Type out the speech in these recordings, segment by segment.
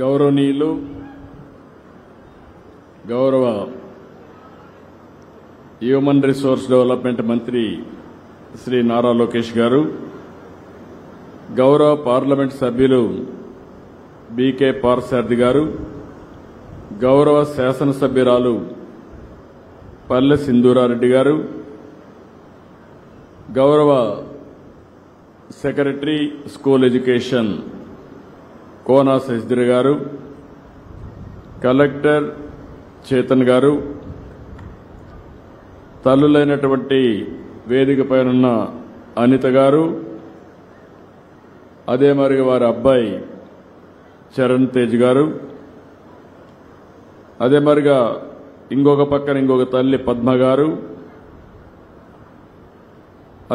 గౌరవనీయులు గౌరవ human resource development మంత్రి శ్రీ నారా లోకేష్ గారు, గౌరవ పార్లమెంట్ సభ్యులు బీకే పార్సారథి గారు, గౌరవ శాసనసభ్యురాలు పల్లె సింధూరారెడ్డి గారు, గౌరవ secretary school education Kona Shashidhar గారు, కలెక్టర్ చేతన్ గారు, తల్లులైనటువంటి వేదికపైనున్న అనిత గారు, అదే మరి వారి అబ్బాయి చరణ్ తేజ్ గారు, అదే మరిగా ఇంకొక పక్కన ఇంకొక తల్లి పద్మ గారు,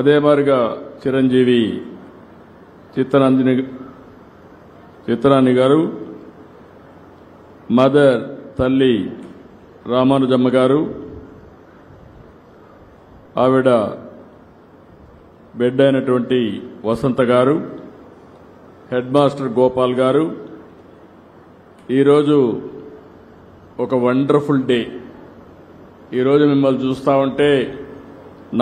అదే మరిగా చిరంజీవి చిత్రాని గారు, మదర్ తల్లి రామానుజమ్మ గారు, ఆవిడ బిడ్డ అయినటువంటి వసంత గారు, హెడ్ మాస్టర్ గోపాల్ గారు. ఈరోజు ఒక వండర్ఫుల్ డే. ఈరోజు మిమ్మల్ని చూస్తా ఉంటే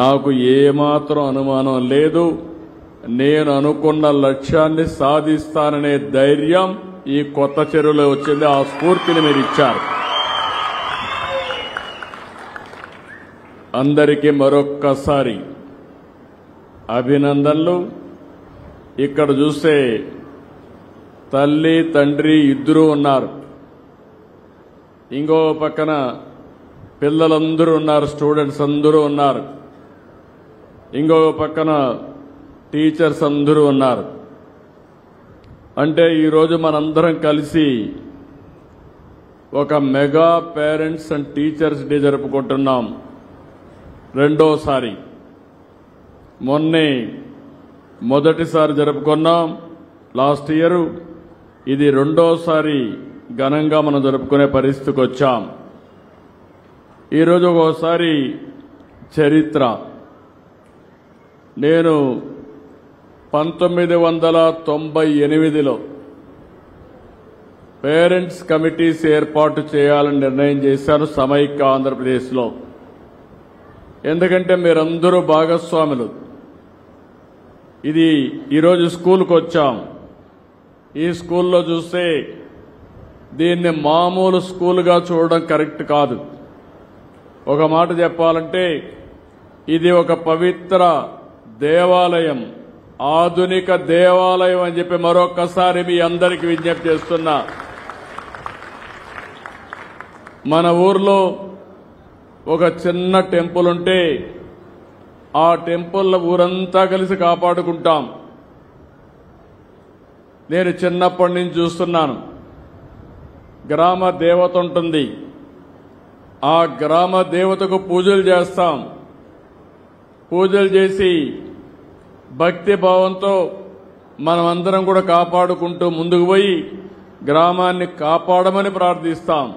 నాకు ఏమాత్రం అనుమానం లేదు, నేను అనుకున్న లక్ష్యాన్ని సాధిస్తాననే ధైర్యం ఈ కొత్త చెరువులో వచ్చింది. ఆ స్ఫూర్తిని మీరు ఇచ్చారు. అందరికీ మరొక్కసారి అభినందనలు. ఇక్కడ చూస్తే తల్లి తండ్రి ఇద్దరూ ఉన్నారు, ఇంకో పక్కన పిల్లలందరూ ఉన్నారు, స్టూడెంట్స్ అందరూ ఉన్నారు, ఇంకో పక్కన టీచర్స్ అందరూ ఉన్నారు. అంటే ఈరోజు మనందరం కలిసి ఒక mega parents and teachers day జరుపుకుంటున్నాం. రెండోసారి, మొన్నే మొదటిసారి జరుపుకున్నాం లాస్ట్ ఇయర్. ఇది రెండోసారి ఘనంగా మనం జరుపుకునే పరిస్థితికి వచ్చాం. ఈరోజు ఒకసారి చరిత్ర. నేను 1998లో పేరెంట్స్ కమిటీస్ ఏర్పాటు చేయాలని నిర్ణయం చేశాను సమైక్య ఆంధ్రప్రదేశ్లో. ఎందుకంటే మీరందరూ భాగస్వాములు. ఇది ఈరోజు స్కూల్కి వచ్చాం. ఈ స్కూల్లో చూస్తే దీన్ని మామూలు స్కూల్గా చూడడం కరెక్ట్ కాదు. ఒక మాట చెప్పాలంటే ఇది ఒక పవిత్ర దేవాలయం, ఆధునిక దేవాలయం అని చెప్పి మరొకసారి మీ అందరికీ విజ్ఞప్తి చేస్తున్నా. మన ఊర్లో ఒక చిన్న టెంపుల్ ఉంటే ఆ టెంపుల్ ఊరంతా కలిసి కాపాడుకుంటాం. నేను చిన్నప్పటి నుంచి చూస్తున్నాను. గ్రామ దేవత ఉంటుంది, ఆ గ్రామ దేవతకు పూజలు చేస్తాం. పూజలు చేసి భక్తి భావంతో మనమందరం కూడా కాపాడుకుంటూ ముందుకు పోయి గ్రామాన్ని కాపాడమని ప్రార్థిస్తాం.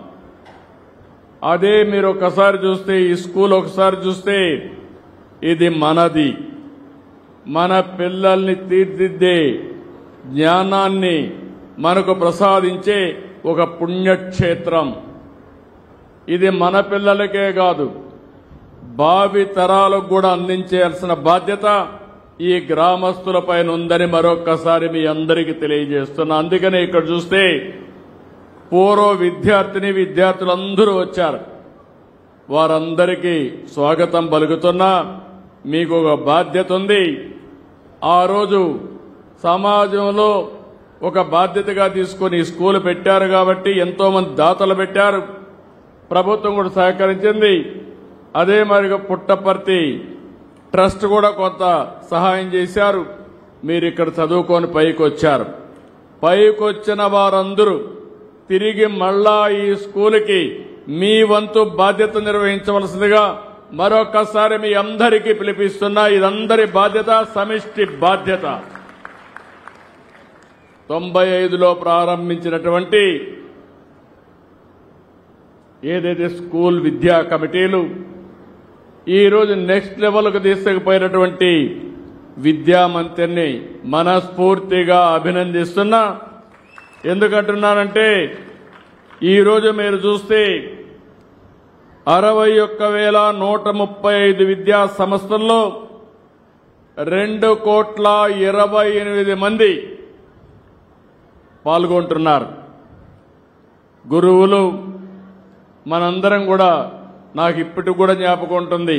అదే మీరు ఒకసారి చూస్తే, ఈ స్కూల్ ఒకసారి చూస్తే ఇది మనది. మన పిల్లల్ని తీర్చిదిద్దే జ్ఞానాన్ని మనకు ప్రసాదించే ఒక పుణ్యక్షేత్రం. ఇది మన పిల్లలకే కాదు, భావి తరాలకు కూడా అందించాల్సిన బాధ్యత ఈ గ్రామస్తులపైన ఉందని మరొక్కసారి మీ అందరికీ తెలియజేస్తున్నా. అందుకనే ఇక్కడ చూస్తే పూర్వ విద్యార్థులందరూ వచ్చారు. వారందరికీ స్వాగతం పలుకుతున్నా. మీకు ఒక బాధ్యత ఉంది. ఆ రోజు సమాజంలో ఒక బాధ్యతగా తీసుకుని స్కూల్ పెట్టారు కాబట్టి ఎంతో మంది దాతలు పెట్టారు, ప్రభుత్వం కూడా సహకరించింది. అదే మరిగా పుట్టపర్తి ట్రస్ట్ కూడా కొంత సహాయం చేశారు. మీరు ఇక్కడ చదువుకొని పైకి వచ్చారు. పైకి వచ్చిన వారందరూ తిరిగి మళ్ళా ఈ స్కూల్కి మీ వంతు బాధ్యత నిర్వహించవలసిందిగా మరొకసారి మీ అందరికీ పిలిపిస్తున్నా. ఇదందరి బాధ్యత, సమిష్టి బాధ్యత. 95లో ప్రారంభించినటువంటి ఏదైతే స్కూల్ విద్యా కమిటీలు ఈరోజు నెక్స్ట్ లెవెల్కు తీసుకుపోయినటువంటి విద్యామంత్రిని మనస్ఫూర్తిగా అభినందిస్తున్నా. ఎందుకంటున్నానంటే ఈరోజు మీరు చూస్తే 61,135 విద్యా సంస్థల్లో 2,28 మంది పాల్గొంటున్నారు. గురువులు మనందరం కూడా, నాకు ఇప్పటికి కూడా జ్ఞాపకం ఉంటుంది,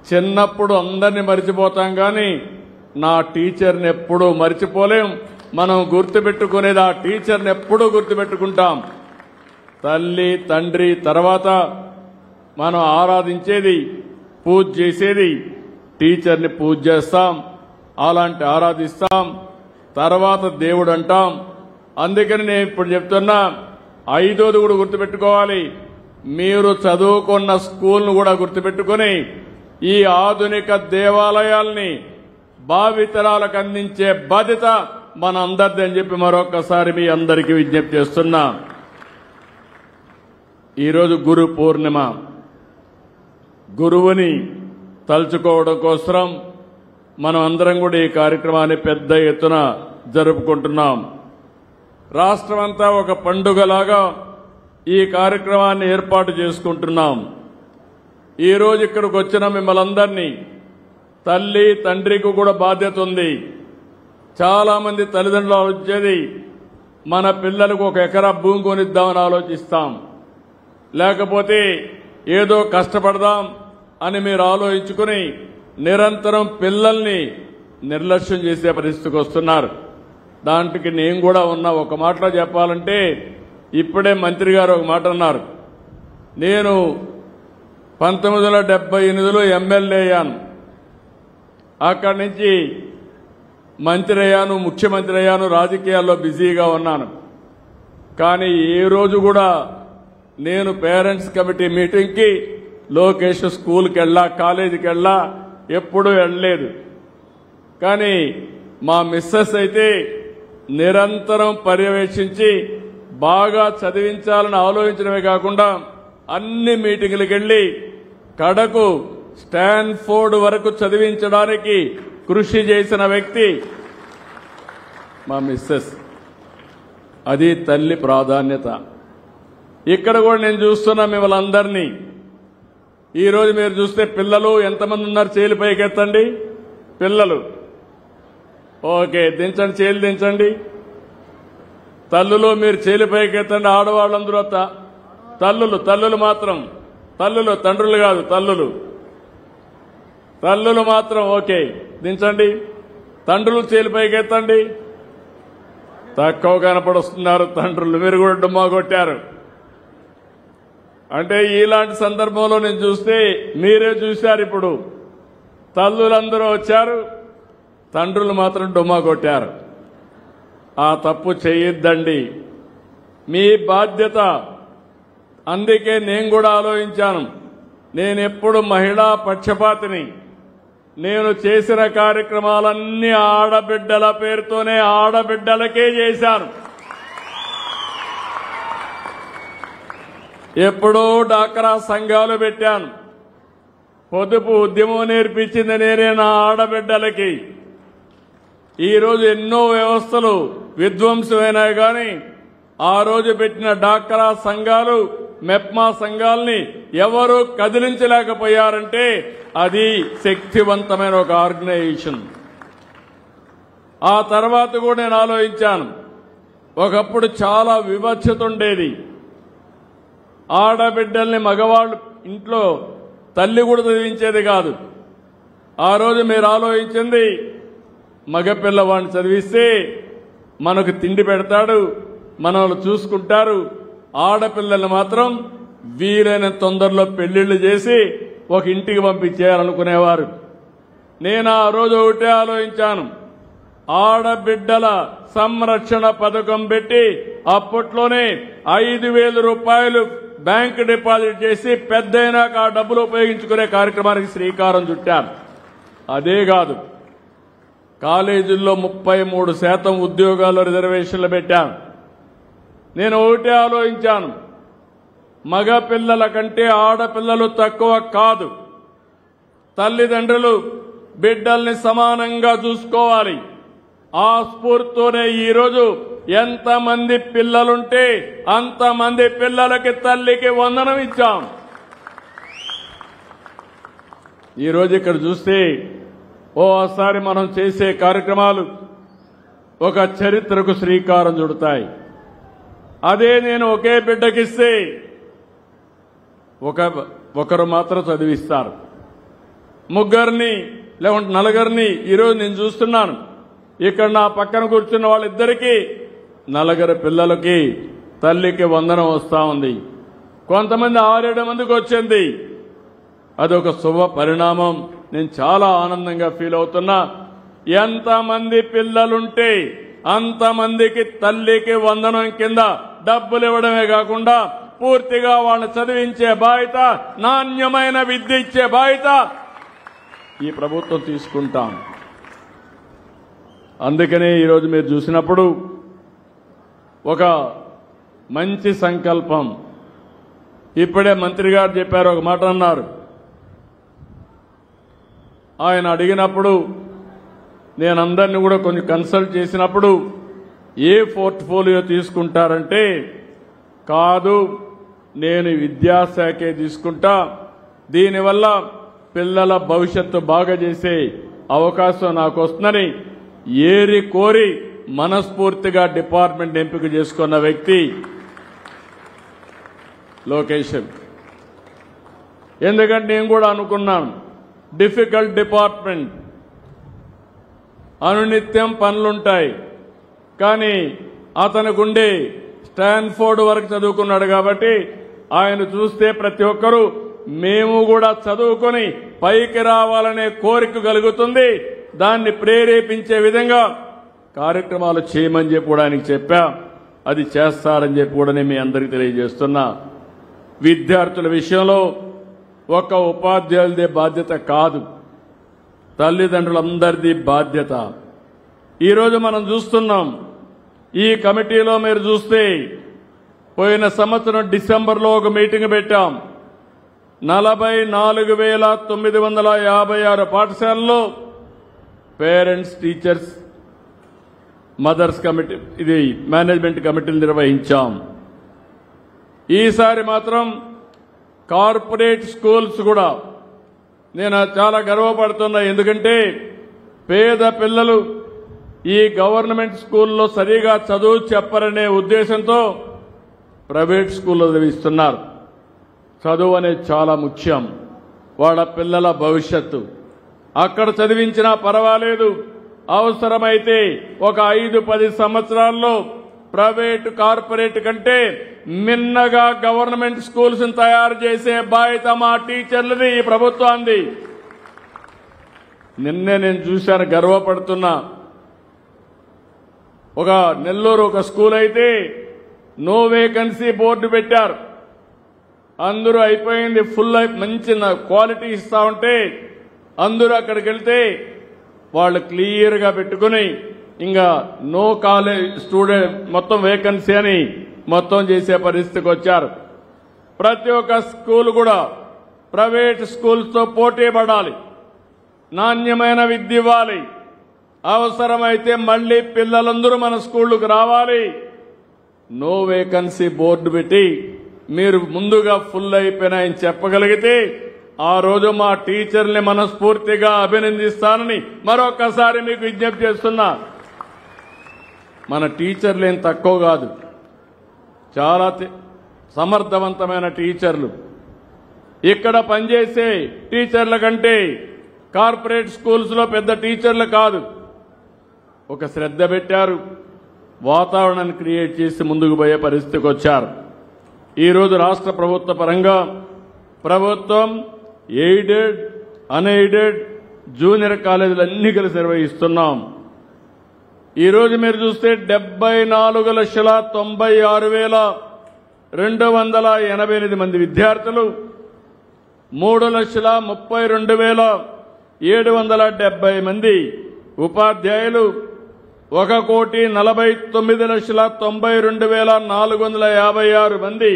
చిన్నప్పుడు అందరినీ మర్చిపోతాం కానీ నా టీచర్ని ఎప్పుడూ మర్చిపోలేం. మనం గుర్తుపెట్టుకునేది ఆ టీచర్ని ఎప్పుడూ గుర్తుపెట్టుకుంటాం. తల్లి తండ్రి తర్వాత మనం ఆరాధించేది, పూజ చేసేది టీచర్ని పూజ చేస్తాం, అలాంటి ఆరాధిస్తాం, తర్వాత దేవుడు అంటాం. అందుకని నేను ఇప్పుడు చెప్తున్నా, 5వది కూడా గుర్తుపెట్టుకోవాలి. మీరు చదువుకున్న స్కూల్ను కూడా గుర్తుపెట్టుకుని ఈ ఆధునిక దేవాలయాల్ని భావితరాలకు అందించే బాధ్యత మన అందరిది అని చెప్పి మరొకసారి మీ అందరికీ విజ్ఞప్తి చేస్తున్నా. ఈరోజు గురు పూర్ణిమ. గురువుని తలుచుకోవడం కోసం మనం అందరం కూడా ఈ కార్యక్రమాన్ని పెద్ద ఎత్తున జరుపుకుంటున్నాం. రాష్ట్రమంతా ఒక పండుగలాగా ఈ కార్యక్రమాన్ని ఏర్పాటు చేసుకుంటున్నాం. ఈరోజు ఇక్కడికి వచ్చిన మిమ్మల్ని అందరినీ, తల్లి తండ్రికి కూడా బాధ్యత ఉంది. చాలా మంది తల్లిదండ్రులు ఆలోచించేది, మన పిల్లలకు 1 ఎకరా భూమి కొనిద్దామని ఆలోచిస్తాం, లేకపోతే ఏదో కష్టపడదాం అని మీరు ఆలోచించుకుని నిరంతరం పిల్లల్ని నిర్లక్ష్యం చేసే పరిస్థితికి వస్తున్నారు. దాంట్కి నేను కూడా ఉన్నా. ఒక మాటలో చెప్పాలంటే, ఇప్పుడే మంత్రి గారు ఒక మాట అన్నారు, నేను 1978లో ఎమ్మెల్యే అయ్యాను, అక్కడి నుంచి మంత్రి అయ్యాను, ముఖ్యమంత్రి అయ్యాను, రాజకీయాల్లో బిజీగా ఉన్నాను. కానీ ఏ రోజు కూడా నేను పేరెంట్స్ కమిటీ మీటింగ్కి లోకేష్ స్కూల్కి వెళ్ళా, కాలేజీకి వెళ్ళా, ఎప్పుడూ వెళ్ళలేదు. కానీ మా మిస్సెస్ అయితే నిరంతరం పర్యవేక్షించి బాగా చదివించాలని ఆలోచించడమే కాకుండా అన్ని మీటింగులకు వెళ్లి కడకు స్టాన్ఫోర్డ్ వరకు చదివించడానికి కృషి చేసిన వ్యక్తి మా మిస్సెస్. అది తల్లి ప్రాధాన్యత. ఇక్కడ కూడా నేను చూస్తున్నా మిమ్మల్ని అందరినీ. ఈరోజు మీరు చూస్తే పిల్లలు ఎంతమంది ఉన్నారు? చేలు పైకెత్తండి. పిల్లలు ఓకే, దించండి, చేలు దించండి. తల్లులు మీరు చేలు పైకెత్తండి. ఆడవాళ్ళందరూ తల్లులు మాత్రం, తల్లులు, తండ్రులు కాదు, తల్లులు మాత్రం ఓకే, దించండి. తండ్రులు చేలు పైకెత్తండి. తక్కువ కనపడుస్తున్నారు తండ్రులు, మీరు కూడా డుమ్మా కొట్టారు. అంటే ఇలాంటి సందర్భంలో నేను చూస్తే మీరే చూశారు. ఇప్పుడు తల్లులందరూ వచ్చారు, తండ్రులు మాత్రం డుమ్మా కొట్టారు. ఆ తప్పు చేయొద్దండి, మీ బాధ్యత. అందుకే నేను కూడా ఆలోచించాను, నేనెప్పుడు మహిళా పక్షపాతిని. నేను చేసిన కార్యక్రమాలన్నీ ఆడబిడ్డల పేరుతోనే, ఆడబిడ్డలకే చేశాను. ఎప్పుడో డాక్రా సంఘాలు పెట్టాను. పొదుపు ఉద్యమం నేర్పించింది నేనే నా ఆడబిడ్డలకి. ఈరోజు ఎన్నో వ్యవస్థలు విధ్వంసమైనాయి కానీ ఆ రోజు పెట్టిన డాక్రా సంఘాలు, మెప్మా సంఘాలని ఎవరూ కదిలించలేకపోయారంటే అది శక్తివంతమైన ఒక ఆర్గనైజేషన్. ఆ తర్వాత కూడా నేను ఆలోచించాను, ఒకప్పుడు చాలా వివక్షత ఉండేది. ఆడబిడ్డల్ని మగవాళ్ళు ఇంట్లో తల్లి కూడా చదివించేది కాదు. ఆ రోజు మీరు ఆలోచించింది, మగపిల్లవాడిని చదివిస్తే మనకు తిండి పెడతాడు, మనల్ని చూసుకుంటారు. ఆడపిల్లల్ని మాత్రం వీలైన తొందరలో పెళ్లిళ్లు చేసి ఒక ఇంటికి పంపించేయాలనుకునేవారు. నేను ఆ రోజు ఒకటే ఆలోచించాను, ఆడబిడ్డల సంరక్షణ పథకం పెట్టి అప్పట్లోనే 5,000 రూపాయలు బ్యాంకు డిపాజిట్ చేసి పెద్దయినాక ఆ డబ్బులు ఉపయోగించుకునే కార్యక్రమానికి శ్రీకారం చుట్టాను. అదే కాదు, కాలేజీల్లో 33% ఉద్యోగాల్లో రిజర్వేషన్లు పెట్టాను. నేను ఒకటే ఆలోచించాను, మగ పిల్లల కంటే ఆడపిల్లలు తక్కువ కాదు. తల్లిదండ్రులు బిడ్డల్ని సమానంగా చూసుకోవాలి. ఆ స్ఫూర్తితోనే ఈరోజు ఎంతమంది పిల్లలుంటే అంతమంది పిల్లలకి తల్లికి వందనం ఇచ్చాం. ఈరోజు ఇక్కడ చూస్తే ఓసారి మనం చేసే కార్యక్రమాలు ఒక చరిత్రకు శ్రీకారం చుడతాయి. అదే నేను ఒకే బిడ్డకిస్తే ఒకరు మాత్రం చదివిస్తారు, ముగ్గురిని లేకుంటే నలుగురిని ఈరోజు నేను చూస్తున్నాను. ఇక్కడ నా పక్కన కూర్చున్న వాళ్ళిద్దరికీ నలుగురు పిల్లలకి తల్లికి వందనం వస్తా ఉంది. కొంతమంది 6-7 మందికి వచ్చింది. అదొక శుభ పరిణామం. నేను చాలా ఆనందంగా ఫీల్ అవుతున్నా. ఎంతమంది పిల్లలుంటే అంతమందికి తల్లికి వందనం కింద డబ్బులు ఇవ్వడమే కాకుండా పూర్తిగా వాళ్ళని చదివించే బాధ్యత, నాణ్యమైన విద్య ఇచ్చే బాధ్యత ఈ ప్రభుత్వం తీసుకుంటాం. అందుకనే ఈరోజు మీరు చూసినప్పుడు ఒక మంచి సంకల్పం. ఇప్పుడే మంత్రి గారు చెప్పారు, ఒక మాట అన్నారు. ఆయన అడిగినప్పుడు నేను అందరినీ కూడా కొంచెం కన్సల్ట్ చేసినప్పుడు ఏ పోర్ట్ఫోలియో తీసుకుంటారంటే, కాదు నేను విద్యాశాఖే తీసుకుంటా, దీనివల్ల పిల్లల భవిష్యత్తు బాగా చేసే అవకాశం నాకు వస్తుందని ఏరి కోరి మనస్ఫూర్తిగా డిపార్ట్మెంట్ ఎంపిక చేసుకున్న వ్యక్తి లోకేష్. ఎందుకంటే నేను కూడా అనుకున్నాను, డిఫికల్ట్ డిపార్ట్మెంట్, అనునిత్యం పనులుంటాయి. కానీ అతనికి ఉండే స్టాన్ఫోర్డ్ వరకు చదువుకున్నాడు కాబట్టి ఆయన చూస్తే ప్రతి ఒక్కరూ మేము కూడా చదువుకొని పైకి రావాలనే కోరిక కలుగుతుంది. దాన్ని ప్రేరేపించే విధంగా కార్యక్రమాలు చేయమని చెప్పి కూడా ఆయనకి చెప్పా. అది చేస్తారని చెప్పి కూడా నేను మీ అందరికీ తెలియజేస్తున్నా. విద్యార్థుల విషయంలో ఒక ఉపాధ్యాయులదే బాధ్యత కాదు, తల్లిదండ్రులందరిది బాధ్యత. ఈరోజు మనం చూస్తున్నాం, ఈ కమిటీలో మీరు చూస్తే పోయిన సంవత్సరం డిసెంబర్లో ఒక మీటింగ్ పెట్టాం. 44,956 పాఠశాలల్లో పేరెంట్స్, టీచర్స్, మదర్స్ కమిటీ, ఇది మేనేజ్మెంట్ కమిటీలు నిర్వహించాం. ఈసారి మాత్రం కార్పొరేట్ స్కూల్స్ కూడా నేను చాలా గర్వపడుతున్నా. ఎందుకంటే పేద పిల్లలు ఈ గవర్నమెంట్ స్కూల్లో సరిగా చదువు చెప్పరనే ఉద్దేశంతో ప్రైవేట్ స్కూల్లో చదివిస్తున్నారు. చదువు అనేది చాలా ముఖ్యం, వాళ్ళ పిల్లల భవిష్యత్తు. అక్కడ చదివించినా పర్వాలేదు, అవసరమైతే ఒక 5-10 సంవత్సరాల్లో ప్రైవేట్, కార్పొరేట్ కంటే మిన్నగా గవర్నమెంట్ స్కూల్స్ తయారు చేసే బాధ్యత మా టీచర్లది, ఈ ప్రభుత్వాన్ని. నిన్నే నేను చూశాను, గర్వపడుతున్నా. ఒక నెల్లూరు ఒక స్కూల్ అయితే నో వేకెన్సీ బోర్డు పెట్టారు. అందరూ అయిపోయింది, ఫుల్ మంచి క్వాలిటీ ఇస్తా ఉంటే అందరూ అక్కడికి వెళ్తే వాళ్ళు క్లియర్గా పెట్టుకుని ఇంకా నో కాలేజ్ స్టూడెంట్ మొత్తం వేకెన్సీ అని మొత్తం చేసే పరిస్థితికి వచ్చారు. ప్రతి ఒక్క స్కూల్ కూడా ప్రైవేట్ స్కూల్స్తో పోటీ పడాలి, నాణ్యమైన విద్య ఇవ్వాలి. అవసరమైతే మళ్లీ పిల్లలందరూ మన స్కూళ్లకు రావాలి. నో వేకెన్సీ బోర్డు పెట్టి మీరు ముందుగా ఫుల్ అయిపోయినాయని చెప్పగలిగితే ఆ రోజు మా టీచర్ని మనస్ఫూర్తిగా అభినందిస్తానని మరొకసారి మీకు విజ్ఞప్తి చేస్తున్నా. మన టీచర్లు ఏం తక్కువ కాదు, చాలా సమర్థవంతమైన టీచర్లు. ఇక్కడ పనిచేసే టీచర్ల కంటే కార్పొరేట్ స్కూల్స్లో పెద్ద టీచర్లు కాదు. ఒక శ్రద్ధ పెట్టారు, వాతావరణాన్ని క్రియేట్ చేసి ముందుకు పోయే పరిస్థితికి వచ్చారు. ఈరోజు రాష్ట్ర ప్రభుత్వ పరంగా ప్రభుత్వం ఎయిడెడ్, అన్ఎయిడెడ్, జూనియర్ కాలేజీలు అన్ని కలిసి నిర్వహిస్తున్నాం. ఈరోజు మీరు చూస్తే 74,96,288 మంది విద్యార్థులు, 3,32,770 మంది ఉపాధ్యాయులు, 1,49,92,456 మంది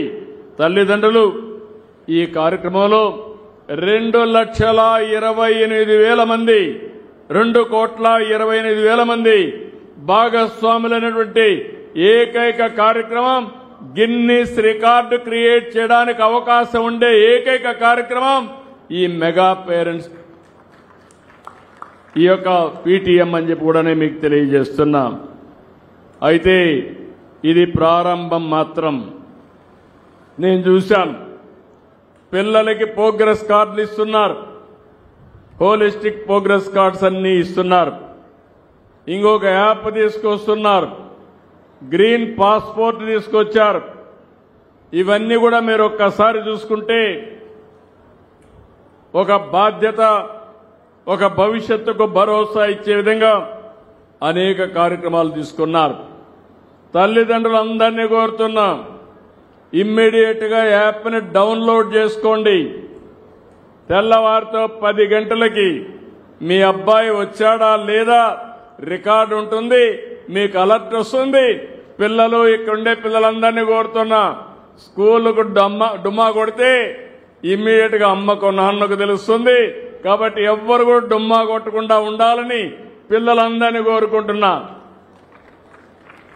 తల్లిదండ్రులు. ఈ కార్యక్రమంలో 2,28,000 మంది, 2,28,000 మంది భాగస్వాములైనటువంటి ఏకైక కార్యక్రమం, గిన్నిస్ రికార్డు క్రియేట్ చేయడానికి అవకాశం ఉండే ఏకైక కార్యక్రమం ఈ మెగా పేరెంట్స్ ఈ యొక్క పీటీఎం అని చెప్పి కూడా మీకు తెలియజేస్తున్నా. అయితే ఇది ప్రారంభం మాత్రం. నేను చూశాను, పిల్లలకి ప్రోగ్రెస్ కార్డులు ఇస్తున్నారు, హోలిస్టిక్ ప్రోగ్రెస్ కార్డ్స్ అన్ని ఇస్తున్నారు. ఇంకొక యాప్ తీసుకొస్తున్నారు, గ్రీన్ పాస్పోర్ట్ తీసుకొచ్చారు. ఇవన్నీ కూడా మీరు ఒక్కసారి చూసుకుంటే ఒక బాధ్యత, ఒక భవిష్యత్తుకు భరోసా ఇచ్చే విధంగా అనేక కార్యక్రమాలు తీసుకున్నారు. తల్లిదండ్రులందరినీ కోరుతున్నాం, ఇమ్మీడియట్ గా యాప్ని డౌన్లోడ్ చేసుకోండి. తెల్లవారితో 10 గంటలకి మీ అబ్బాయి వచ్చాడా లేదా రికార్డు ఉంటుంది, మీకు అలర్ట్ వస్తుంది. పిల్లలు ఇక్కడుండే పిల్లలందరినీ కోరుతున్నా, స్కూలుకు డుమ్మా కొడితే ఇమ్మీడియట్ గా అమ్మకు నాన్నకు తెలుస్తుంది. కాబట్టి ఎవ్వరు కూడా డుమ్మా కొట్టకుండా ఉండాలని పిల్లలందరినీ కోరుకుంటున్నా.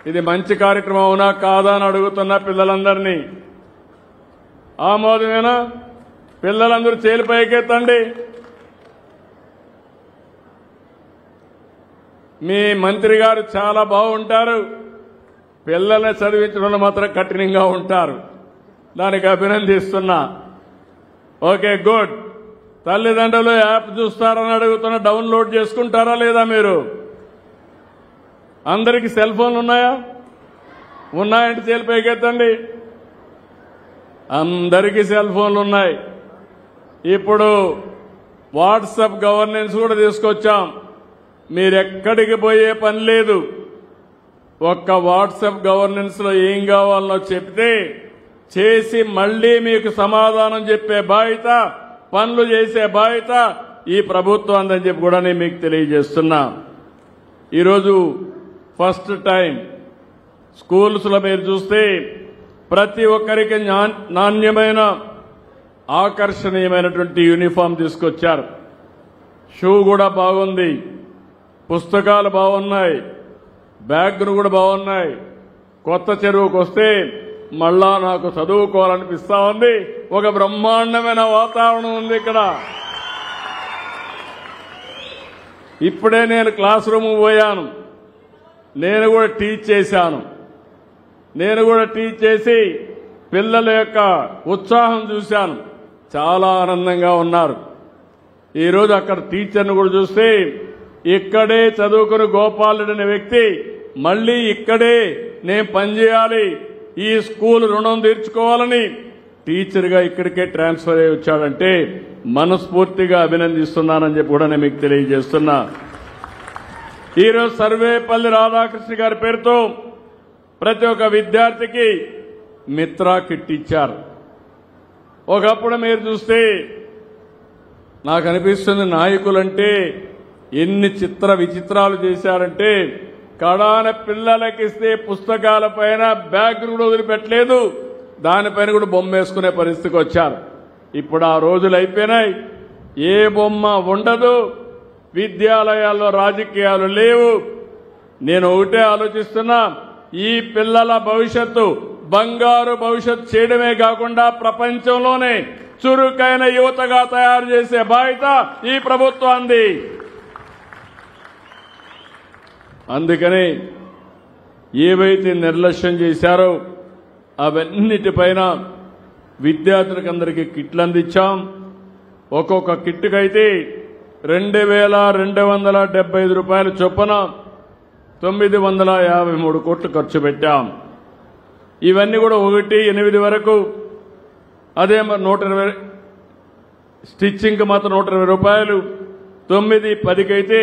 ఇది మంచి కార్యక్రమం అవునా కాదా అని అడుగుతున్నా పిల్లలందరినీ. ఆమోదమేనా? పిల్లలందరూ చేలి పైకెత్తండి. మీ మంత్రి గారు చాలా బాగుంటారు, పిల్లల్ని చదివించడంలో మాత్రం కఠినంగా ఉంటారు. దానికి అభినందిస్తున్నా. Okay, good. తల్లిదండ్రులు యాప్ చూస్తారని అడుగుతున్నా, డౌన్లోడ్ చేసుకుంటారా లేదా? మీరు అందరికీ సెల్ ఫోన్లు ఉన్నాయా? ఉన్నాయంటే చేలి పైకెత్తండి. అందరికీ సెల్ ఫోన్లు ఉన్నాయి. ఇప్పుడు వాట్సాప్ గవర్నెన్స్ కూడా తీసుకొచ్చాం. మీరెక్కడికి పోయే పని లేదు. ఒక్క వాట్సాప్ గవర్నెన్స్ లో ఏం కావాలనో చెప్తే చేసి మళ్లీ మీకు సమాధానం చెప్పే బాధ్యత, పనులు చేసే బాధ్యత ఈ ప్రభుత్వం అందని చెప్పి కూడా నేను మీకు తెలియజేస్తున్నా. ఈరోజు ఫస్ట్ టైం స్కూల్స్ లో మీరు చూస్తే ప్రతి ఒక్కరికి నాణ్యమైన ఆకర్షణీయమైనటువంటి యూనిఫామ్ తీసుకొచ్చారు. షూ కూడా బాగుంది, పుస్తకాలు బాగున్నాయి, బ్యాగులు కూడా బాగున్నాయి. కొత్త చెరువుకు వస్తే మళ్ళా నాకు చదువుకోవాలనిపిస్తా ఉంది. ఒక బ్రహ్మాండమైన వాతావరణం ఉంది ఇక్కడ. ఇప్పుడే నేను క్లాస్ రూమ్ పోయాను, నేను కూడా టీచ్ చేశాను. నేను కూడా టీచ్ చేసి పిల్లల యొక్క ఉత్సాహం చూశాను, చాలా ఆనందంగా ఉన్నారు. ఈరోజు అక్కడ టీచర్ని కూడా చూస్తే ఇక్కడే చదువుకుని గోపాలుడు అనే వ్యక్తి మళ్లీ ఇక్కడే నేను పనిచేయాలి, ఈ స్కూల్ రుణం తీర్చుకోవాలని టీచర్గా ఇక్కడికే ట్రాన్స్ఫర్ అయ్యి వచ్చాడంటే మనస్ఫూర్తిగా అభినందిస్తున్నానని చెప్పి కూడా నేను మీకు తెలియజేస్తున్నా. ఈరోజు సర్వేపల్లి రాధాకృష్ణ గారి పేరుతో ప్రతి ఒక్క విద్యార్థికి మిత్రా కిట్ ఇచ్చారు. ఒకప్పుడు మీరు చూస్తే నాకు అనిపిస్తుంది, నాయకులంటే ఎన్ని చిత్ర విచిత్రాలు చేశారంటే కడాన పిల్లలకిస్తే పుస్తకాల పైన బ్యాగ్ కూడా వదిలిపెట్టలేదు, దానిపైన కూడా బొమ్మ వేసుకునే పరిస్థితికి వచ్చారు. ఇప్పుడు ఆ రోజులు అయిపోయినాయి. ఏ బొమ్మ ఉండదు, విద్యాలయాల్లో రాజకీయాలు లేవు. నేను ఒకటే ఆలోచిస్తున్నా, ఈ పిల్లల భవిష్యత్తు బంగారు భవిష్యత్తు చేయడమే కాకుండా ప్రపంచంలోనే చురుకైన యువతగా తయారు చేసే బాధ్యత ఈ ప్రభుత్వానికి. అందుకని ఏవైతే నిర్లక్ష్యం చేశారో అవన్నిటిపైన విద్యార్థులకందరికీ కిట్లు అందించాం. ఒక్కొక్క కిట్టుకైతే 2,275 రూపాయల చొప్పున 953 కోట్లు ఖర్చు పెట్టాం. ఇవన్నీ కూడా 1-8 వరకు, అదే 120 స్టిచ్చింగ్ మాత్రం 120 రూపాయలు, 9-10 అయితే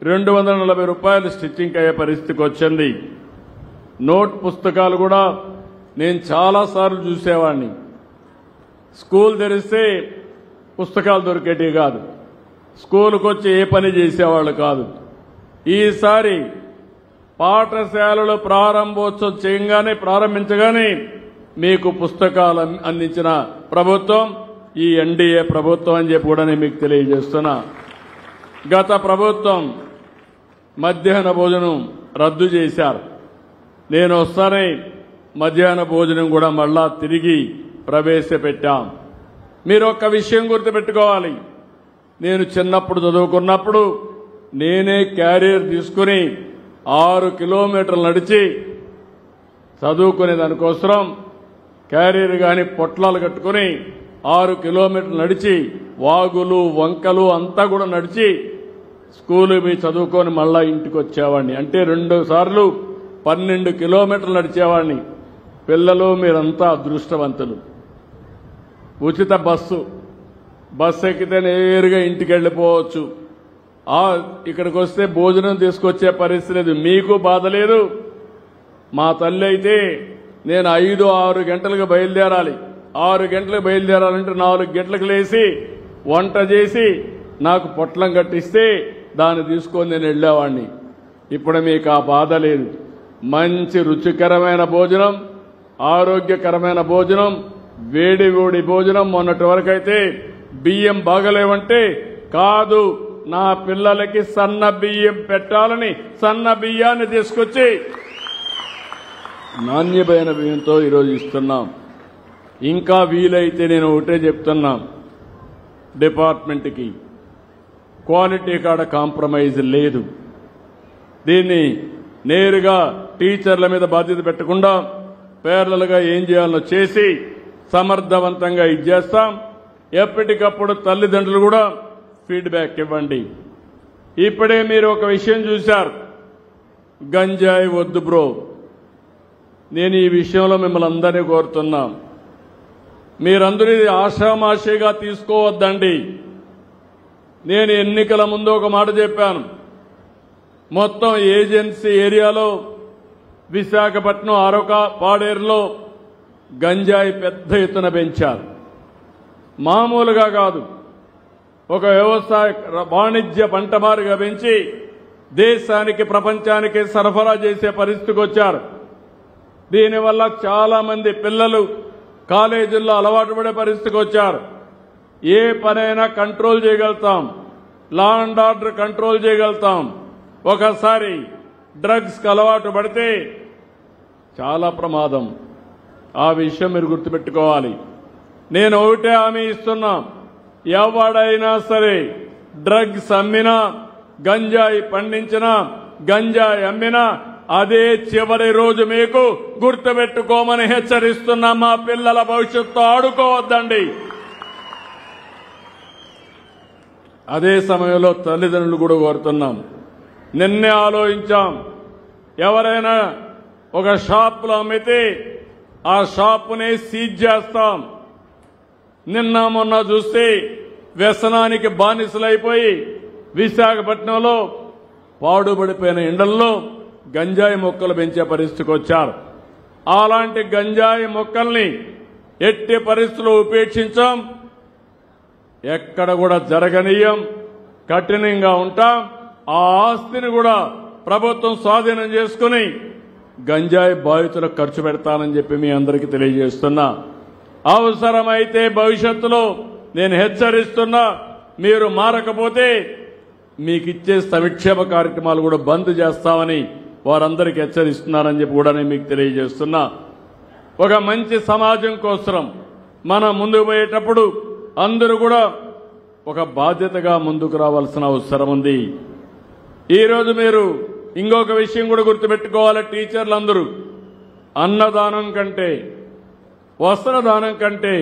240 రూపాయలు స్టిచ్చింగ్ అయ్యే పరిస్థితికి వచ్చింది. నోట్ పుస్తకాలు కూడా నేను చాలాసార్లు చూసేవాడిని. స్కూల్ తెరిస్తే పుస్తకాలు దొరికేటివి కాదు, స్కూలుకు వచ్చి ఏ పని చేసేవాళ్ళు కాదు. ఈసారి పాఠశాలలు ప్రారంభోత్సవం ప్రారంభించగానే మీకు పుస్తకాలు అందించిన ప్రభుత్వం ఈ ఎన్డీఏ ప్రభుత్వం అని చెప్పి కూడా నేను మీకు తెలియజేస్తున్నా. గత ప్రభుత్వం మధ్యాహ్న భోజనం రద్దు చేశారు. నేను వస్తానే మధ్యాహ్న భోజనం కూడా మళ్ళా తిరిగి ప్రవేశపెట్టాం. మీరు ఒక్క విషయం గుర్తుపెట్టుకోవాలి. నేను చిన్నప్పుడు చదువుకున్నప్పుడు నేనే క్యారియర్ తీసుకుని 6 కిలోమీటర్లు నడిచి చదువుకునే దానికోసం క్యారియర్ గాని పొట్లాలు కట్టుకుని 6 కిలోమీటర్లు నడిచి వాగులు వంకలు అంతా కూడా నడిచి స్కూలు పోయి చదువుకొని మళ్ళా ఇంటికి వచ్చేవాడిని. అంటే 2 సార్లు 12 కిలోమీటర్లు నడిచేవాడిని. పిల్లలు మీరంతా అదృష్టవంతులు. ఉచిత బస్సు ఎక్కితే నేరుగా ఇంటికి వెళ్ళిపోవచ్చు. ఇక్కడికి వస్తే భోజనం తీసుకొచ్చే పరిస్థితి లేదు. మీకు బాధ లేదు. మా తల్లి అయితే నేను 5-6 గంటలకు బయలుదేరాలి. 6 గంటలకు బయలుదేరాలంటే 4 గంటలకు లేచి వంట చేసి నాకు పొట్లం కట్టిస్తే దాన్ని తీసుకొని నేను వెళ్ళేవాడిని. ఇప్పుడు మీకు ఆ బాధ లేదు. మంచి రుచికరమైన భోజనం, ఆరోగ్యకరమైన భోజనం, వేడి భోజనం. మొన్నటి వరకు అయితే బియ్యం బాగలేవంటే కాదు, నా పిల్లలకి సన్న బియ్యం పెట్టాలని సన్న బియ్యాన్ని తీసుకొచ్చి నాణ్యమైన బియ్యంతో ఈరోజు ఇస్తున్నాం. ఇంకా వీలైతే నేను ఒకటే చెప్తున్నా, డిపార్ట్మెంట్కి క్వాలిటీ కాడ కాంప్రమైజ్ లేదు. దీన్ని నేరుగా టీచర్ల మీద బాధ్యత పెట్టకుండా పేర్లలుగా ఏం చేయాలో చేసి సమర్థవంతంగా ఇచ్చేస్తాం. ఎప్పటికప్పుడు తల్లిదండ్రులు కూడా ఫీడ్బ్యాక్ ఇవ్వండి. ఇప్పుడే మీరు ఒక విషయం చూశారు, గంజాయి వద్దు బ్రో. నేను ఈ విషయంలో మిమ్మల్ని అందరినీ కోరుతున్నా, మీరందరూ ఇది ఆషామాషిగా తీసుకోవద్దండి. నేను ఎన్నికల ముందు ఒక మాట చెప్పాను, మొత్తం ఏజెన్సీ ఏరియాలో విశాఖపట్నం, అరొక, పాడేరులో గంజాయి పెద్ద ఎత్తున పెంచారు. మామూలుగా కాదు, ఒక వ్యవసాయ వాణిజ్య పంటమారుగా పెంచి దేశానికి ప్రపంచానికి సరఫరా చేసే పరిస్థితికి వచ్చారు. దీనివల్ల చాలా మంది పిల్లలు కాలేజీల్లో అలవాటు పడే పరిస్థితికి వచ్చారు. ఏ పనైనా కంట్రోల్ చేయగలుగుతాం, లా అండ్ ఆర్డర్ కంట్రోల్ చేయగలుగుతాం. ఒకసారి డ్రగ్స్కి అలవాటు పడితే చాలా ప్రమాదం. ఆ విషయం మీరు గుర్తుపెట్టుకోవాలి. నేను ఒకటే హామీ ఇస్తున్నా, ఎవడైనా సరే డ్రగ్స్ అమ్మినా, గంజాయి పండించినా, గంజాయి అమ్మినా అదే చివరి రోజు మీకు గుర్తుపెట్టుకోమని హెచ్చరిస్తున్నా. మా పిల్లల భవిష్యత్తు ఆడుకోవద్దండి. అదే సమయంలో తల్లిదండ్రులు కూడా కోరుతున్నాం, నిన్నే ఆలోచించాం, ఎవరైనా ఒక షాపులో అమ్మితే ఆ షాపుని సీజ్ చేస్తాం. నిన్న మొన్న చూస్తే వ్యసనానికి బానిసలైపోయి విశాఖపట్నంలో పాడుబడిపోయిన ఎండల్లో గంజాయి మొక్కలు పెంచే పరిస్థితికి వచ్చారు. అలాంటి గంజాయి మొక్కల్ని ఎట్టి పరిస్థితుల్లో ఉపేక్షించాం, ఎక్కడ కూడా జరగనీయం, కఠినంగా ఉంటాం. ఆ ఆస్తిని కూడా ప్రభుత్వం స్వాధీనం చేసుకుని గంజాయి బాధితులకు ఖర్చు పెడతానని చెప్పి మీ అందరికీ తెలియజేస్తున్నా. అవసరమైతే భవిష్యత్తులో నేను హెచ్చరిస్తున్నా, మీరు మారకపోతే మీకు ఇచ్చే సంక్షేమ కార్యక్రమాలు కూడా బంద్ చేస్తామని వారందరికీ హెచ్చరిస్తున్నారని చెప్పి కూడా నేను మీకు తెలియజేస్తున్నా. ఒక మంచి సమాజం కోసం మనం ముందుకు పోయేటప్పుడు అందరూ కూడా ఒక బాధ్యతగా ముందుకు రావాల్సిన అవసరం ఉంది. ఈరోజు మీరు ఇంకొక విషయం కూడా గుర్తుపెట్టుకోవాలి, టీచర్లందరూ అన్నదానం కంటే, వస్త్రదానం కంటే,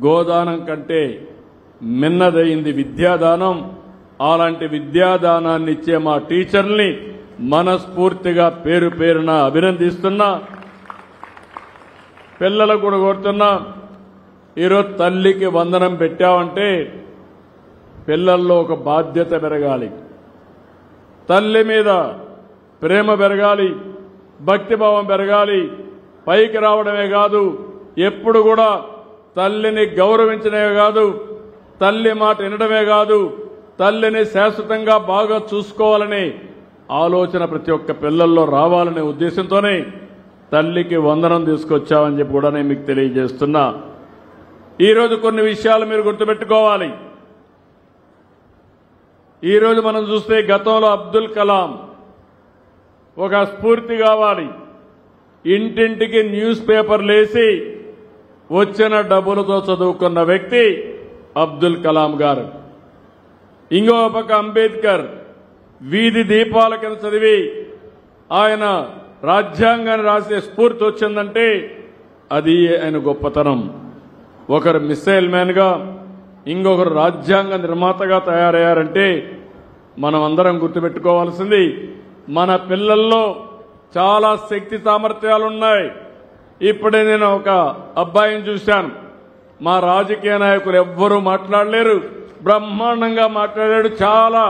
గోదానం కంటే మిన్నదైంది విద్యాదానం. అలాంటి విద్యాదానాన్ని ఇచ్చే మా టీచర్ని మనస్ఫూర్తిగా పేరు పేరున అభినందిస్తున్నా. పిల్లలకు కూడా కోరుతున్నా, ఈరోజు తల్లికి వందనం పెట్టామంటే పిల్లల్లో ఒక బాధ్యత పెరగాలి, తల్లి మీద ప్రేమ పెరగాలి, భక్తిభావం పెరగాలి. పైకి రావడమే కాదు, ఎప్పుడు కూడా తల్లిని గౌరవించడమే కాదు, తల్లి మాట వినడమే కాదు, తల్లిని శాశ్వతంగా బాగా చూసుకోవాలనే ఆలోచన ప్రతి ఒక్క పిల్లల్లో రావాలనే ఉద్దేశంతోనే తల్లికి వందనం తీసుకొచ్చామని చెప్పి కూడా నేను మీకు తెలియజేస్తున్నా. ఈరోజు కొన్ని విషయాలు మీరు గుర్తుపెట్టుకోవాలి. ఈరోజు మనం చూస్తే గతంలో అబ్దుల్ కలాం ఒక స్ఫూర్తి కావాలి. ఇంటింటికి న్యూస్ పేపర్లు వేసి వచ్చిన డబ్బులతో చదువుకున్న వ్యక్తి అబ్దుల్ కలాం గారు. ఇంకో పక్క అంబేద్కర్ వీధి దీపాల కింద చదివి ఆయన రాజ్యాంగాన్ని రాసే స్ఫూర్తి వచ్చిందంటే అది ఆయన గొప్పతనం. ఒకరు మిసైల్ మ్యాన్గా, ఇంకొకరు రాజ్యాంగ నిర్మాతగా తయారయ్యారంటే మనం అందరం గుర్తుపెట్టుకోవాల్సింది మన పిల్లల్లో చాలా శక్తి సామర్థ్యాలున్నాయి. ఇప్పుడే నేను ఒక అబ్బాయిని చూశాను. మా రాజకీయ నాయకులు ఎవ్వరూ మాట్లాడలేరు, బ్రహ్మాండంగా మాట్లాడాడు. చాలా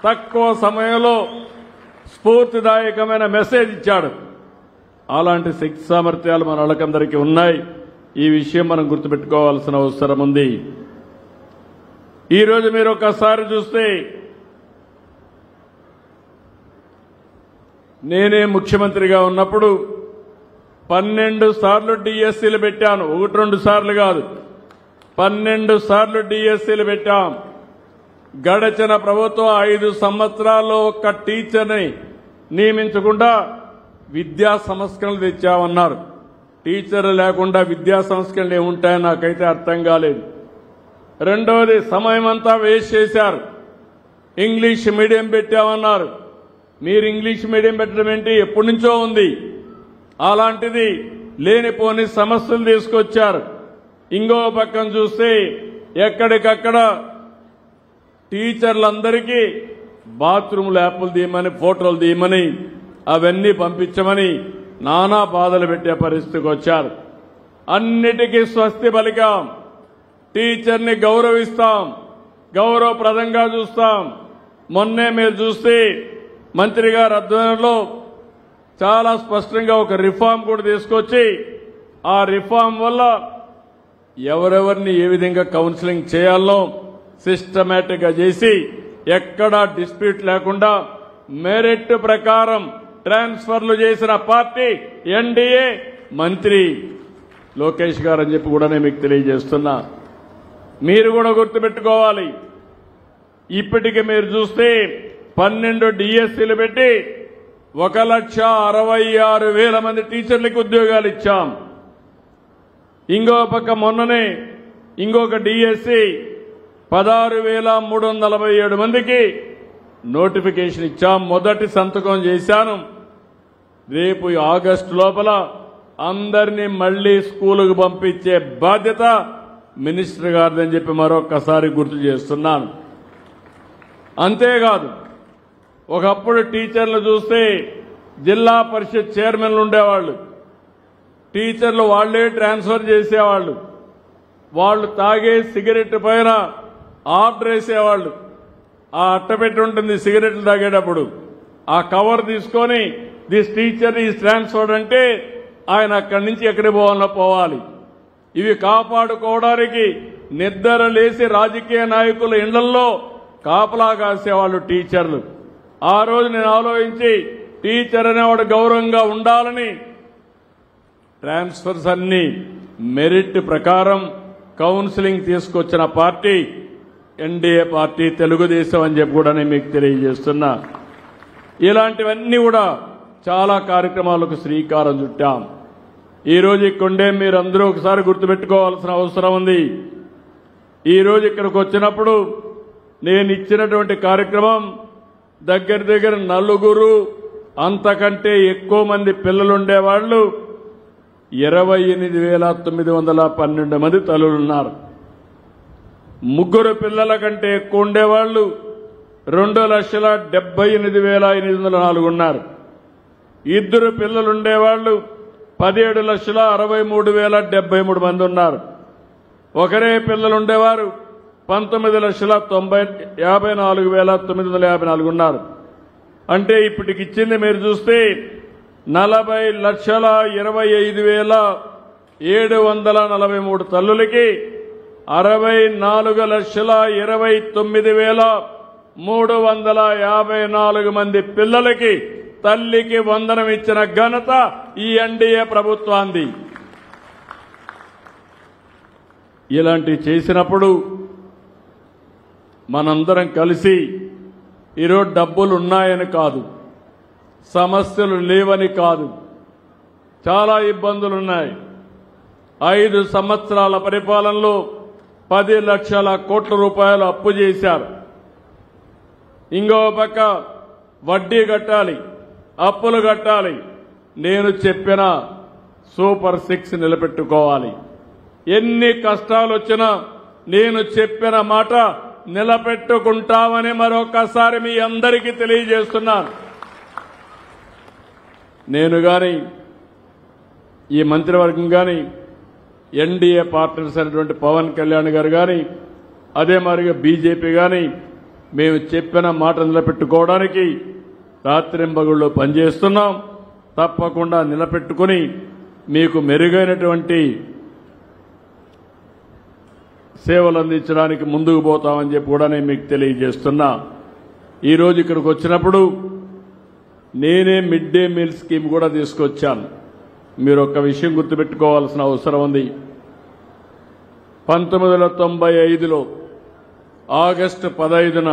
తక్కువ సమయంలో స్ఫూర్తిదాయకమైన మెసేజ్ ఇచ్చాడు. అలాంటి శక్తి సామర్థ్యాలు మన వాళ్ళకందరికీ ఉన్నాయి. ఈ విషయం మనం గుర్తుపెట్టుకోవాల్సిన అవసరం ఉంది. ఈరోజు మీరు ఒకసారి చూస్తే నేనే ముఖ్యమంత్రిగా ఉన్నప్పుడు 12 సార్లు డిఎస్సీలు పెట్టాను. 1-2 సార్లు కాదు, 12 సార్లు డిఎస్సీలు పెట్టాం. గడచిన ప్రభుత్వం 5 సంవత్సరాల్లో ఒక్క టీచర్ని నియమించకుండా విద్యా సంస్కరణలు తెచ్చామన్నారు. టీచర్లు లేకుండా విద్యా సంస్కరణలు ఏముంటాయని నాకైతే అర్థం కాలేదు. రెండవది, సమయం అంతా వేస్ట్ చేశారు. ఇంగ్లీష్ మీడియం పెట్టామన్నారు. మీరు ఇంగ్లీష్ మీడియం పెట్టడం ఏంటి? ఎప్పటి నుంచో ఉంది. అలాంటిది లేనిపోని సమస్యలు తీసుకొచ్చారు. ఇంకో పక్కన చూస్తే ఎక్కడికక్కడ టీచర్లందరికీ బాత్రూమ్ ల్యాప్లు తీయమని, ఫోటోలు తీయమని, అవన్నీ పంపించమని నానా బాధలు పెట్టే పరిస్థితికి వచ్చారు. అన్నిటికీ స్వస్తి పలికాం. టీచర్ని గౌరవిస్తాం, గౌరవప్రదంగా చూస్తాం. మొన్నే మీరు చూస్తే మంత్రి గారి ఆధ్వర్యంలో చాలా స్పష్టంగా ఒక రిఫార్మ్ కూడా తీసుకొచ్చి ఆ రిఫార్మ్ వల్ల ఎవరెవరిని ఏ విధంగా కౌన్సిలింగ్ చేయాలో సిస్టమేటిక్ గా చేసి ఎక్కడా డిస్ప్యూట్ లేకుండా మెరిట్ ప్రకారం ట్రాన్స్ఫర్లు చేసిన పార్టీ ఎన్డీఏ. మంత్రి లోకేష్ గారు అని చెప్పి కూడా నేను మీకు తెలియజేస్తున్నా. మీరు కూడా గుర్తుపెట్టుకోవాలి. ఇప్పటికి మీరు చూస్తే 12 డిఎస్సీలు పెట్టి 1,66,000 మంది టీచర్లకు ఉద్యోగాలు ఇచ్చాం. ఇంకో పక్క మొన్ననే ఇంకొక డిఎస్సీ 16,347 మందికి నోటిఫికేషన్ ఇచ్చాం. మొదటి సంతకం చేశాను. రేపు ఆగస్టు లోపల అందరినీ మళ్లీ స్కూలుకు పంపించే బాధ్యత మినిస్టర్ గారిదని చెప్పి మరొకసారి గుర్తు చేస్తున్నాను. అంతేకాదు, ఒకప్పుడు టీచర్లు చూస్తే జిల్లా పరిషత్ చైర్మన్లు ఉండేవాళ్ళు. టీచర్లు వాళ్లే ట్రాన్స్ఫర్ చేసేవాళ్ళు. వాళ్ళు తాగే సిగరెట్ పైన ఆర్డర్ వేసేవాళ్ళు. ఆ అట్టపెట్టి ఉంటుంది సిగరెట్లు తాగేటప్పుడు, ఆ కవర్ తీసుకొని దిస్ టీచర్ ఈజ్ ట్రాన్స్ఫర్డ్ అంటే ఆయన అక్కడి నుంచి ఎక్కడికి పోవాలో పోవాలి. ఇవి కాపాడుకోవడానికి నిద్ర లేసి రాజకీయ నాయకుల ఇళ్లలో కాపలా కాసేవాళ్ళు టీచర్లు. ఆ రోజు నేను ఆలోచించి టీచర్ అనేవాడు గౌరవంగా ఉండాలని ట్రాన్స్ఫర్స్ అన్ని మెరిట్ ప్రకారం కౌన్సిలింగ్ తీసుకొచ్చిన పార్టీ ఎన్డీఏ పార్టీ, తెలుగుదేశం అని చెప్పి కూడా నేను మీకు తెలియజేస్తున్నా. ఇలాంటివన్నీ కూడా చాలా కార్యక్రమాలకు శ్రీకారం చుట్టాం. ఈరోజు ఇక్కడే మీరందరూ ఒకసారి గుర్తుపెట్టుకోవాల్సిన అవసరం ఉంది. ఈరోజు ఇక్కడికి వచ్చినప్పుడు నేను ఇచ్చినటువంటి కార్యక్రమం దగ్గర 4 అంతకంటే ఎక్కువ మంది పిల్లలుండేవాళ్లు 28,912 మంది తల్లులున్నారు. 3 పిల్లల కంటే ఎక్కువ ఉండేవాళ్లు 2,78,804 ఉన్నారు. 2 పిల్లలుండేవాళ్లు 17,63,073 మంది ఉన్నారు. ఒకరే పిల్లలుండేవారు 19,54,954 ఉన్నారు. అంటే ఇప్పటికి ఇచ్చింది మీరు చూస్తే 40,25,743 తల్లులకి 64,29,354 మంది పిల్లలకి తల్లికి వందనం ఇచ్చిన ఘనత ఈ ఎన్డీఏ ప్రభుత్వాంది. ఇలాంటివి చేసినప్పుడు మనందరం కలిసి ఈరోజు డబ్బులు ఉన్నాయని కాదు, సమస్యలు లేవని కాదు, చాలా ఇబ్బందులున్నాయి. 5 సంవత్సరాల పరిపాలనలో 10 లక్షల కోట్ల రూపాయలు అప్పు చేశారు. ఇంకో పక్క వడ్డీ కట్టాలి, అప్పులు కట్టాలి. నేను చెప్పిన సూపర్ 6 నిలబెట్టుకోవాలి. ఎన్ని కష్టాలు వచ్చినా నేను చెప్పిన మాట నిలబెట్టుకుంటామని మరొకసారి మీ అందరికీ తెలియజేస్తున్నాను. నేను గాని ఈ మంత్రివర్గం గాని ఎన్డీఏ పార్ట్నర్స్ అయినటువంటి పవన్ కళ్యాణ్ గారు గాని అదే మాదిరిగా బీజేపీ గాని మేము చెప్పిన మాట నిలబెట్టుకోవడానికి రాత్రింబగళ్ళు పనిచేస్తున్నాం. తప్పకుండా నిలబెట్టుకుని మీకు మెరుగైనటువంటి సేవలు అందించడానికి ముందుకు పోతామని చెప్పి కూడా నేను మీకు తెలియజేస్తున్నా. ఈరోజు ఇక్కడికి వచ్చినప్పుడు నేనే మిడ్ డే మీల్ స్కీమ్ కూడా తీసుకొచ్చాను. మీరు ఒక్క విషయం గుర్తుపెట్టుకోవాల్సిన అవసరం ఉంది. 1995లో ఆగస్టు 15న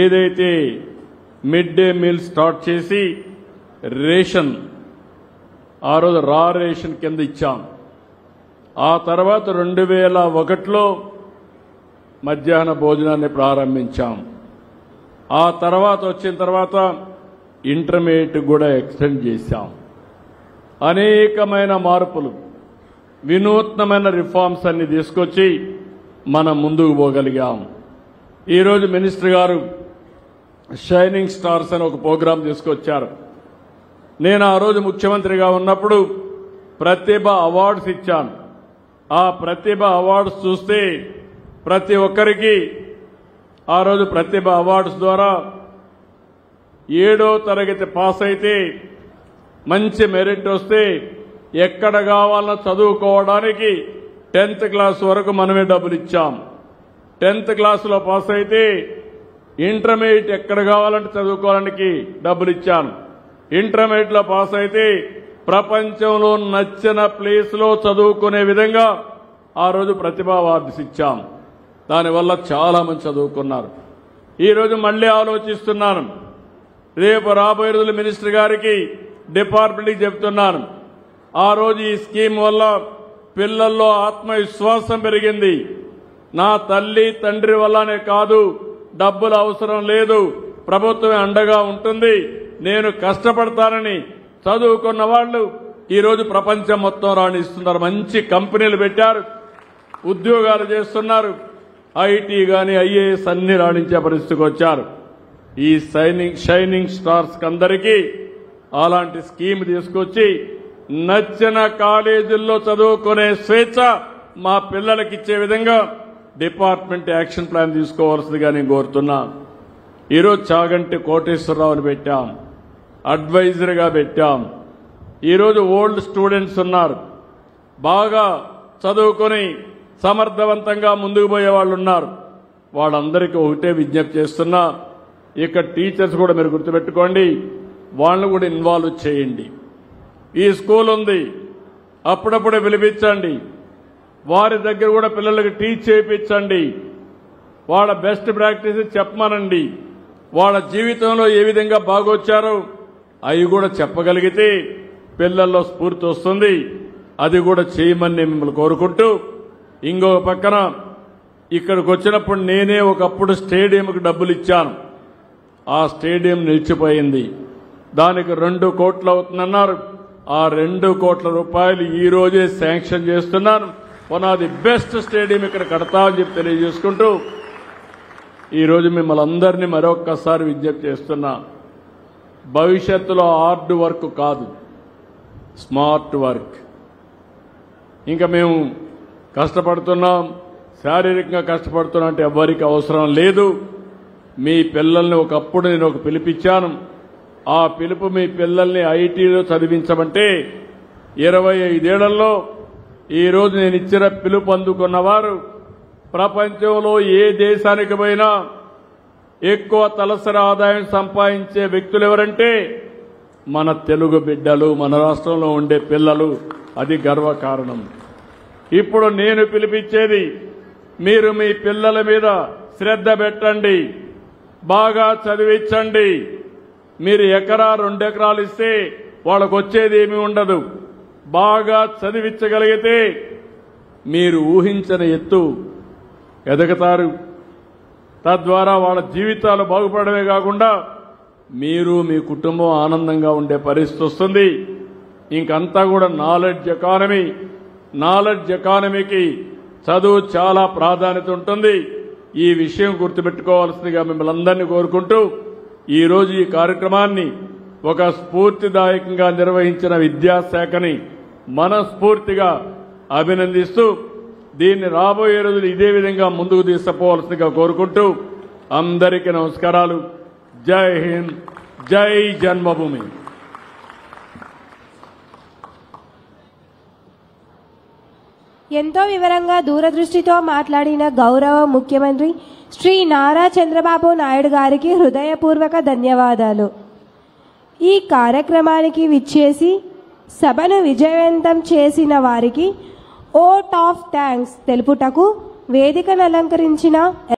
ఏదైతే మిడ్ డే మీల్ స్టార్ట్ చేసి రేషన్ ఆ రోజు రా రేషన్ కింద ఇచ్చాం. ఆ తర్వాత 2001లో మధ్యాహ్న భోజనాన్ని ప్రారంభించాం. ఆ తర్వాత వచ్చిన తర్వాత ఇంటర్మీడియట్ కూడా ఎక్స్టెండ్ చేశాం. అనేకమైన మార్పులు, వినూత్నమైన రిఫార్మ్స్ అన్ని తీసుకొచ్చి మనం ముందుకు పోగలిగాం. ఈరోజు మినిస్టర్ గారు షైనింగ్ స్టార్స్ అని ఒక ప్రోగ్రాం తీసుకొచ్చారు. నేను ఆ రోజు ముఖ్యమంత్రిగా ఉన్నప్పుడు ప్రతిభ అవార్డ్స్ ఇచ్చాను. ఆ ప్రతిభ అవార్డ్స్ చూస్తే ప్రతి ఒక్కరికి ఆ రోజు ప్రతిభ అవార్డ్స్ ద్వారా 7వ తరగతి పాస్ అయితే మంచి మెరిట్ వస్తే ఎక్కడ కావాలన్నా చదువుకోవడానికి 10th క్లాస్ వరకు మనమే డబ్బులు ఇచ్చాం. 10th క్లాసులో పాస్ అయితే ఇంటర్మీడియట్ ఎక్కడ కావాలంటే చదువుకోవడానికి డబ్బులు ఇచ్చాను. ఇంటర్మీడియట్లో పాస్ అయితే ప్రపంచంలో నచ్చిన ప్లేస్లో చదువుకునే విధంగా ఆ రోజు ప్రతిభా అవార్డ్స్ ఇచ్చాం. దానివల్ల చాలా మంది చదువుకున్నారు. ఈరోజు మళ్లీ ఆలోచిస్తున్నాను. రేపు రాబోయే రోజులు మినిస్టర్ గారికి డిపార్ట్మెంట్కి చెప్తున్నాను. ఆ రోజు ఈ స్కీమ్ వల్ల పిల్లల్లో ఆత్మవిశ్వాసం పెరిగింది. నా తల్లి తండ్రి వల్లనే కాదు, డబ్బులు అవసరం లేదు, ప్రభుత్వమే అండగా ఉంటుంది, నేను కష్టపడతానని చదువుకున్న వాళ్ళు ఈరోజు ప్రపంచం మొత్తం రాణిస్తున్నారు. మంచి కంపెనీలు పెట్టారు, ఉద్యోగాలు చేస్తున్నారు. ఐటీ గాని ఐఏఎస్ అన్ని రాణించే పరిస్థితికి వచ్చారు. ఈ షైనింగ్ స్టార్స్ అందరికీ అలాంటి స్కీమ్ తీసుకొచ్చి నచ్చిన కాలేజీల్లో చదువుకునే స్వేచ్ఛ మా పిల్లలకి ఇచ్చే విధంగా డిపార్ట్మెంట్ యాక్షన్ ప్లాన్ తీసుకోవాల్సిందిగా నేను కోరుతున్నా. ఈరోజు చాగంటి కోటేశ్వరరావుని పెట్టాం, అడ్వైజర్గా పెట్టాం. ఈరోజు ఓల్డ్ స్టూడెంట్స్ ఉన్నారు, బాగా చదువుకొని సమర్థవంతంగా ముందుకు పోయే వాళ్ళు ఉన్నారు. వాళ్ళందరికీ ఒకటే విజ్ఞప్తి చేస్తున్నా, ఇక్కడ టీచర్స్ కూడా మీరు గుర్తుపెట్టుకోండి, వాళ్ళని కూడా ఇన్వాల్వ్ చేయండి. ఈ స్కూల్ ఉంది, అప్పుడప్పుడే పిలిపించండి, వారి దగ్గర కూడా పిల్లలకి టీచ్ చేయించండి, వాళ్ళ బెస్ట్ ప్రాక్టీస్ చెప్పమనండి. వాళ్ళ జీవితంలో ఏ విధంగా బాగొచ్చారో అవి కూడా చెప్పగలిగితే పిల్లల్లో స్ఫూర్తి వస్తుంది. అది కూడా చేయమని నేను మిమ్మల్ని కోరుకుంటూ, ఇంకో పక్కన ఇక్కడికి వచ్చినప్పుడు నేనే ఒకప్పుడు స్టేడియంకి డబ్బులు ఇచ్చాను. ఆ స్టేడియం నిలిచిపోయింది. దానికి 2 కోట్లు అవుతుందన్నారు. ఆ 2 కోట్ల రూపాయలు ఈ రోజే శాంక్షన్ చేస్తున్నాను. పునాది బెస్ట్ స్టేడియం ఇక్కడ కడతామని చెప్పి తెలియజేసుకుంటూ ఈరోజు మిమ్మల్ని అందరినీ మరొక్కసారి విజ్ఞప్తి చేస్తున్నా. భవిష్యత్తులో హార్డ్ వర్క్ కాదు, స్మార్ట్ వర్క్. ఇంకా మేము కష్టపడుతున్నాం, శారీరకంగా కష్టపడుతున్నా అంటే ఎవ్వరికి అవసరం లేదు. మీ పిల్లల్ని ఒకప్పుడు నేను పిలిపించాను. ఆ పిలుపు మీ పిల్లల్ని ఐటీలో చదివించమంటే 25 ఏళ్లలో ఈరోజు నేను ఇచ్చిన పిలుపు అందుకున్న వారు ప్రపంచంలో ఏ దేశానికి పోయినా ఎక్కువ తలసరి ఆదాయం సంపాదించే వ్యక్తులు ఎవరంటే మన తెలుగు బిడ్డలు, మన రాష్ట్రంలో ఉండే పిల్లలు. అది గర్వకారణం. ఇప్పుడు నేను పిలిపించేది, మీరు మీ పిల్లల మీద శ్రద్ధ పెట్టండి, బాగా చదివించండి. మీరు ఎకరా 2 ఎకరాలు ఇస్తే వాళ్ళకు వచ్చేది ఏమీ ఉండదు. బాగా చదివించగలిగితే మీరు ఊహించని ఎత్తు ఎదుగుతారు. తద్వారా వాళ్ళ జీవితాలు బాగుపడమే కాకుండా మీరు మీ కుటుంబం ఆనందంగా ఉండే పరిస్థితి వస్తుంది. ఇంకంతా కూడా నాలెడ్జ్ ఎకానమీ. నాలెడ్జ్ ఎకానమీకి చదువు చాలా ప్రాధాన్యత ఉంటుంది. ఈ విషయం గుర్తుపెట్టుకోవాల్సిందిగా మిమ్మల్ని అందరినీ కోరుకుంటూ ఈరోజు ఈ కార్యక్రమాన్ని ఒక స్ఫూర్తిదాయకంగా నిర్వహించిన విద్యాశాఖని మనస్ఫూర్తిగా అభినందిస్తూ దీన్ని రాబోయే రోజులు ఇదే విధంగా ముందుకు తీసుకుపోవాల్సిందిగా కోరుకుంటూ అందరికీ నమస్కారాలు. జై హింద్, జై జన్మభూమి. ఎంతో వివరంగా దూరదృష్టితో మాట్లాడిన గౌరవ ముఖ్యమంత్రి శ్రీ నారా చంద్రబాబు నాయుడు గారికి హృదయపూర్వక ధన్యవాదాలు. ఈ కార్యక్రమానికి విచ్చేసి సభను విజయవంతం చేసిన వారికి ఓట్ ఆఫ్ థ్యాంక్స్ తెలుపుటకు వేదికను అలంకరించిన